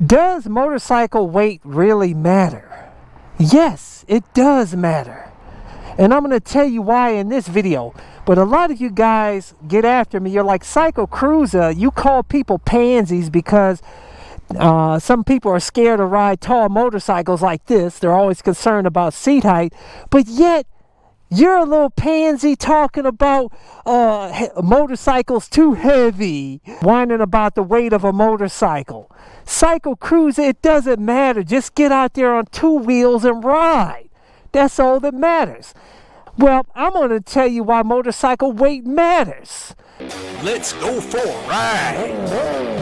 Does motorcycle weight really matter? Yes, it does matter. And I'm going to tell you why in this video. But a lot of you guys get after me. You're like, CycleCruza, you call people pansies because some people are scared to ride tall motorcycles like this. They're always concerned about seat height. But yet, you're a little pansy talking about motorcycles too heavy, whining about the weight of a motorcycle. CycleCruza, it doesn't matter. Just get out there on two wheels and ride. That's all that matters. Well, I'm going to tell you why motorcycle weight matters. Let's go for a ride.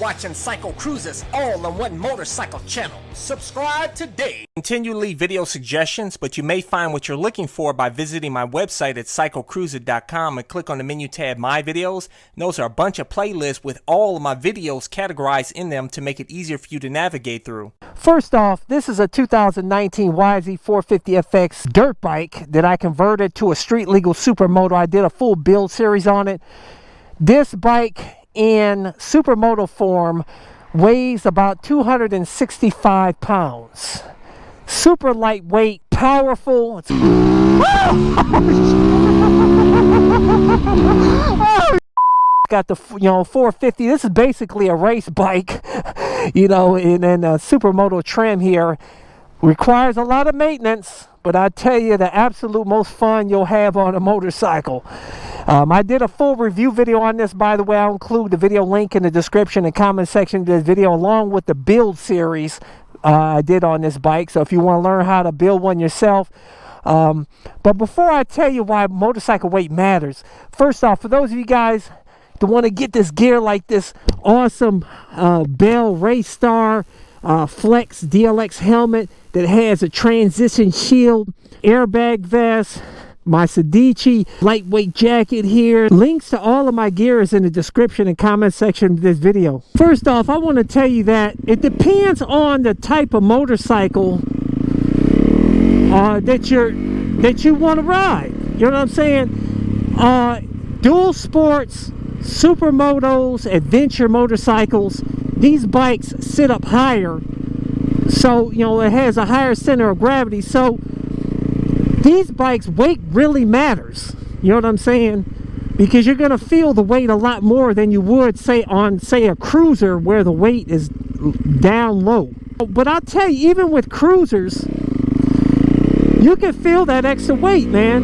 Watching CycleCruza's all-in-one motorcycle channel. Subscribe today. Continually video suggestions, but you may find what you're looking for by visiting my website at CycleCruza.com and click on the menu tab My Videos. And those are a bunch of playlists with all of my videos categorized in them to make it easier for you to navigate through. First off, this is a 2019 YZ450FX dirt bike that I converted to a street legal Supermoto. I did a full build series on it. This bike in Supermoto form weighs about 265 pounds. Super lightweight, powerful. It's got the 450. This is basically a race bike, in a Supermoto trim here. Requires a lot of maintenance, but I tell you, the absolute most fun you'll have on a motorcycle. I did a full review video on this, by the way. I'll include the video link in the description and comment section of this video, along with the build series I did on this bike. So if you want to learn how to build one yourself. But before I tell you why motorcycle weight matters, first off, for those of you guys that want to get this gear like this awesome Bell Race Star Flex DLX helmet that has a transition shield, airbag vest, my Sedici lightweight jacket here. Links to all of my gear is in the description and comment section of this video. First off, I want to tell you that it depends on the type of motorcycle that you want to ride. You know what I'm saying? Dual sports, supermotos, adventure motorcycles, these bikes sit up higher, so it has a higher center of gravity. So these bikes, weight really matters. You know what I'm saying? Because you're going to feel the weight a lot more than you would on a cruiser where the weight is down low. But I'll tell you, even with cruisers, you can feel that extra weight, man.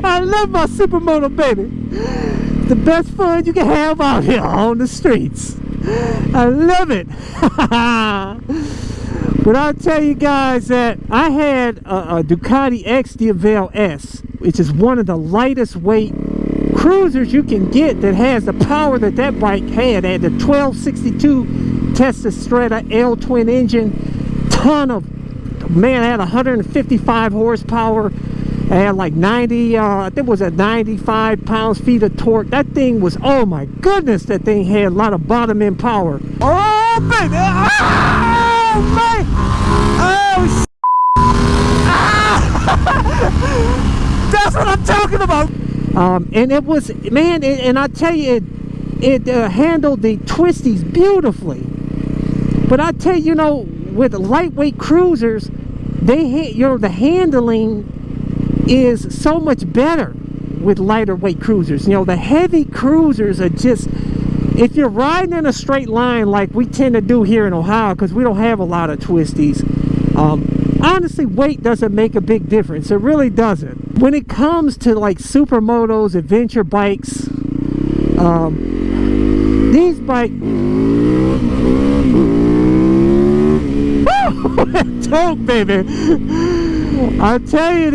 I love my Supermoto, baby. The best fun you can have out here on the streets. I love it. But I'll tell you guys that I had a Ducati X Diavel S, which is one of the lightest weight cruisers you can get that has the power that bike had. It had the 1262 Tesla Stretta L twin engine, ton of, man, it had 155 horsepower. It had like 90, I think it was at 95 pounds-feet of torque. That thing was, oh my goodness, that thing had a lot of bottom end power. Oh, baby! Oh, man! Oh, that's what I'm talking about! And it was, man, and I tell you, it handled the twisties beautifully. But I tell you, with lightweight cruisers, the handling is so much better with lighter weight cruisers. The heavy cruisers are just, if you're riding in a straight line like we tend to do here in Ohio, because we don't have a lot of twisties, honestly, weight doesn't make a big difference. It really doesn't. When it comes to like supermotos, adventure bikes, these bikes, torque, baby. I tell you,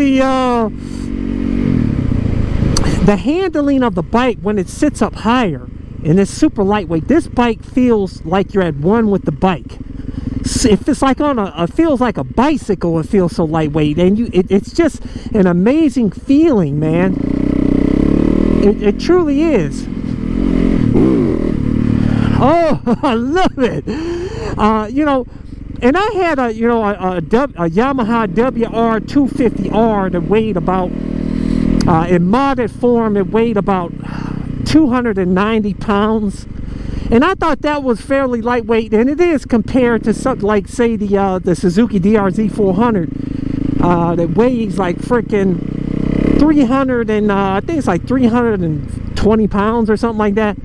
the handling of the bike when it sits up higher and it's super lightweight, this bike feels like you're at one with the bike. If it's like it feels like a bicycle, it feels so lightweight, and it's just an amazing feeling, man. It truly is. Oh, I love it. And I had a Yamaha WR250R that weighed about, in modded form, it weighed about 290 pounds. And I thought that was fairly lightweight, and it is compared to something like, say, the Suzuki DRZ 400 that weighs like freaking 300 and I think it's like 320 pounds or something like that.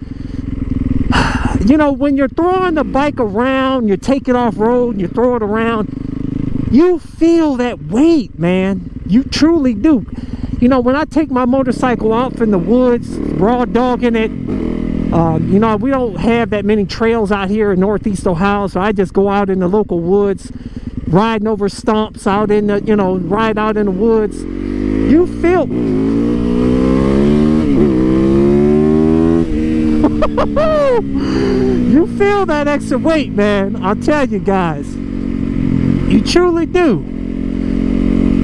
You know, when you're throwing the bike around, you take it off road, you throw it around, you feel that weight, man. You truly do. You know, when I take my motorcycle out in the woods, raw dogging it, you know, we don't have that many trails out here in Northeast Ohio, so I just go out in the local woods, riding over stumps out in the, you know, ride out in the woods. You feel... you feel that extra weight, man. I'll tell you guys. You truly do.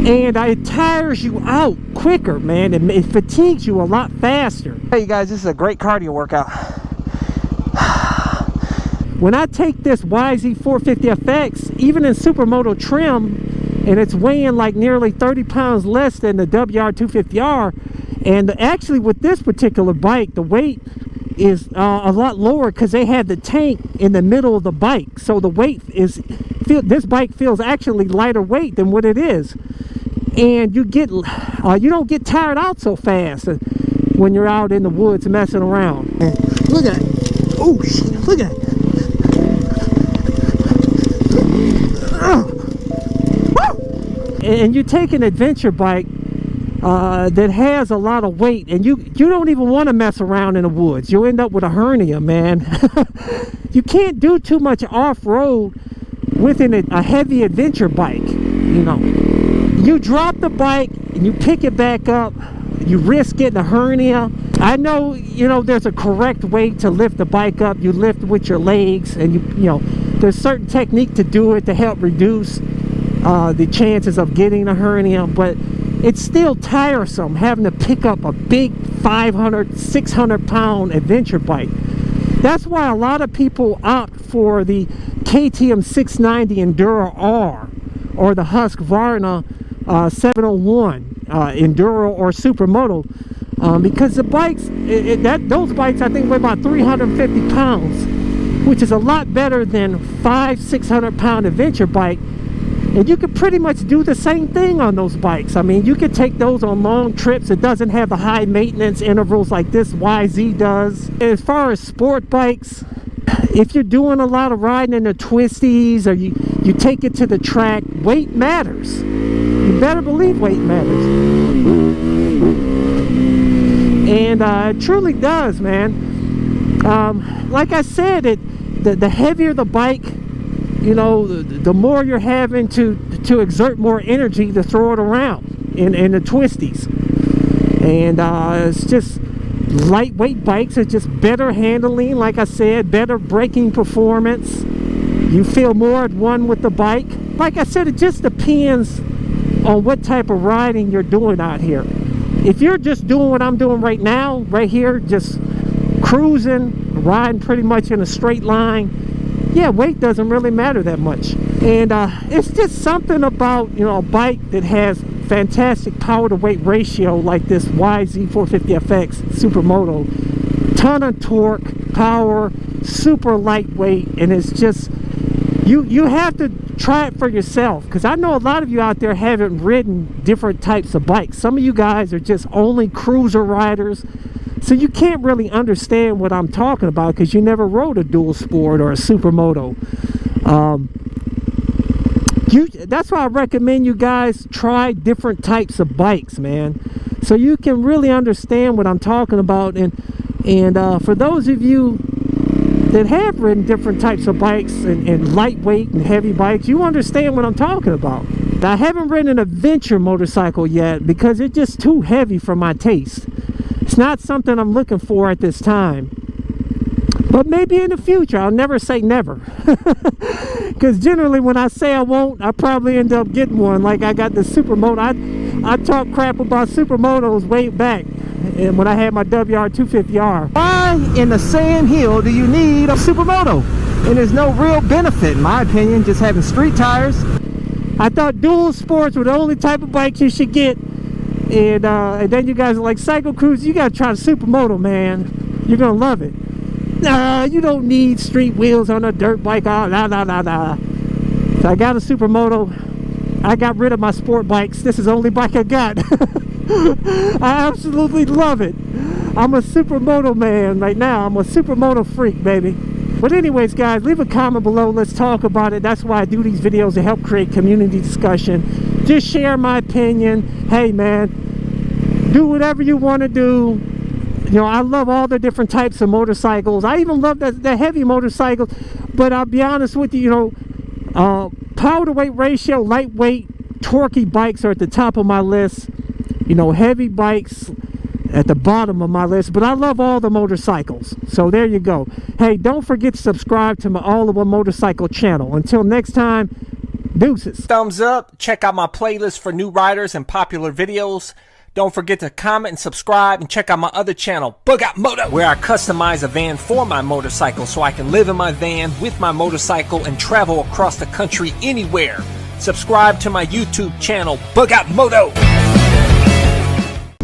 And it tires you out quicker, man. It fatigues you a lot faster. Hey, you guys, this is a great cardio workout. When I take this YZ450FX, even in Supermoto trim, and it's weighing like nearly 30 pounds less than the WR250R, and actually with this particular bike, the weight is a lot lower because they had the tank in the middle of the bike, so the weight is, this bike feels actually lighter weight than what it is, and you don't get tired out so fast when you're out in the woods messing around. Look at it. Oh shit, look at it. And you take an adventure bike that has a lot of weight, and you don't even want to mess around in the woods. You'll end up with a hernia, man. You can't do too much off-road with a heavy adventure bike. You know, you drop the bike and you pick it back up, you risk getting a hernia. I know, you know, there's a correct way to lift the bike up. You lift with your legs, and you know, there's certain technique to do it to help reduce the chances of getting a hernia, but it's still tiresome having to pick up a big 500, 600 pound adventure bike. That's why a lot of people opt for the KTM 690 Enduro R or the Husqvarna 701 Enduro or Supermoto, because the bikes, those bikes I think weigh about 350 pounds, which is a lot better than 500-600 pound adventure bike. And you could pretty much do the same thing on those bikes. I mean, you could take those on long trips. It doesn't have the high maintenance intervals like this YZ does. As far as sport bikes, if you're doing a lot of riding in the twisties, or you take it to the track, weight matters. You better believe weight matters. And it truly does, man. Like I said, the heavier the bike, you know, the more you're having to exert more energy to throw it around in the twisties. And it's just lightweight bikes are just better handling, like I said, better braking performance. You feel more at one with the bike. Like I said, it just depends on what type of riding you're doing out here. If you're just doing what I'm doing right now, right here, just cruising, riding pretty much in a straight line, yeah, weight doesn't really matter that much. And it's just something about, you know, a bike that has fantastic power to weight ratio like this YZ450FX Supermoto. Ton of torque, power, super lightweight, and it's just, you have to try it for yourself, because I know a lot of you out there haven't ridden different types of bikes. Some of you guys are just only cruiser riders, so you can't really understand what I'm talking about because you never rode a dual sport or a Supermoto. That's why I recommend you guys try different types of bikes, man, so you can really understand what I'm talking about. And for those of you that have ridden different types of bikes and lightweight and heavy bikes, you understand what I'm talking about. I haven't ridden an adventure motorcycle yet because it's just too heavy for my taste. It's not something I'm looking for at this time, but maybe in the future. I'll never say never, because generally when I say I won't, I probably end up getting one. Like I got the Supermoto. I talked crap about Supermotos way back, and when I had my WR250R. Why in the Sand Hill do you need a Supermoto? and there's no real benefit, in my opinion, just having street tires. I thought dual sports were the only type of bikes you should get, and then you guys are like, CycleCruza, you gotta try the Supermoto, man. You're gonna love it. Nah, you don't need street wheels on a dirt bike. Oh, nah. So I got a Supermoto. I got rid of my sport bikes. This is the only bike I got. I absolutely love it. I'm a Supermoto man right now. I'm a Supermoto freak, baby. But anyways, guys, leave a comment below. Let's talk about it. That's why I do these videos, to help create community discussion. Just share my opinion. Hey, man, do whatever you want to do. You know, I love all the different types of motorcycles. I even love the heavy motorcycles. But I'll be honest with you, you know, power to weight ratio, lightweight, torquey bikes are at the top of my list. You know, heavy bikes at the bottom of my list. But I love all the motorcycles. So there you go. Hey, don't forget to subscribe to my All of One Motorcycle channel. Until next time, deuces. Thumbs up. Check out my playlist for new riders and popular videos. Don't forget to comment and subscribe, and check out my other channel, Bug Out Moto, where I customize a van for my motorcycle so I can live in my van with my motorcycle and travel across the country anywhere. Subscribe to my YouTube channel, Bug Out Moto.